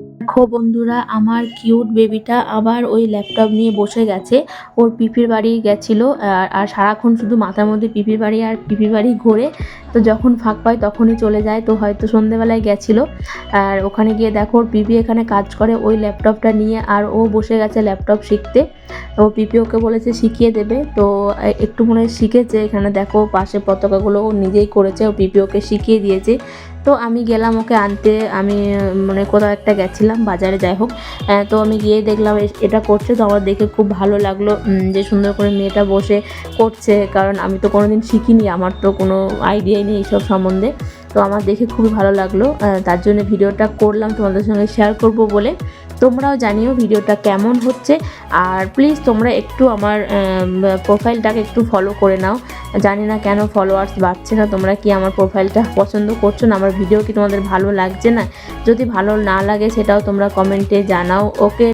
দেখো বন্ধুরা, আমার কিউট বেবিটা আবার ওই ল্যাপটপ নিয়ে বসে গেছে। ওর পিপির বাড়ি গেছিলো আর সারাক্ষণ শুধু মাথার মধ্যে পিপির বাড়ি আর পিপির বাড়ি ঘোরে। তো যখন ফাঁক পায় তখনই চলে যায়। তো হয়তো সন্ধেবেলায় গেছিলো। আর ওখানে গিয়ে দেখো ওর পিপি এখানে কাজ করে ওই ল্যাপটপটা নিয়ে, আর ও বসে গেছে ল্যাপটপ শিখতে। তো পিপি ওকে বলেছে শিখিয়ে দেবে, তো একটু মনে হয় শিখেছে। এখানে দেখো পাশে পতাকাগুলো ও নিজেই করেছে, ও পিপি ওকে শিখিয়ে দিয়েছে। তো আমি গেলাম ওকে আনতে। আমি মানে কোথাও একটা গেছিলাম বাজারে, যাই হোক। তো আমি গিয়ে দেখলাম এটা করছে। তো আমার দেখে খুব ভালো লাগলো যে সুন্দর করে মেয়েটা বসে করছে, কারণ আমি তো কোনোদিন শিখিনি, আমার তো কোনো আইডিয়াই নেই এইসব সম্বন্ধে। তো আমার দেখে খুবই ভালো লাগলো, তার জন্য ভিডিওটা করলাম তোমাদের সঙ্গে শেয়ার করব বলে। তোমরাও জানিও ভিডিওটা কেমন হচ্ছে, আর প্লিজ তোমরা একটু আমার প্রোফাইলটাকে একটু ফলো করে নাও। জানি না কেন ফলোয়ার্স বাড়ছে না, তোমরা কি আমার প্রোফাইলটা পছন্দ করছো না, আমার ভিডিও কি তোমাদের ভালো লাগছে না? যদি ভালো না লাগে সেটাও তোমরা কমেন্টে জানাও। ওকে।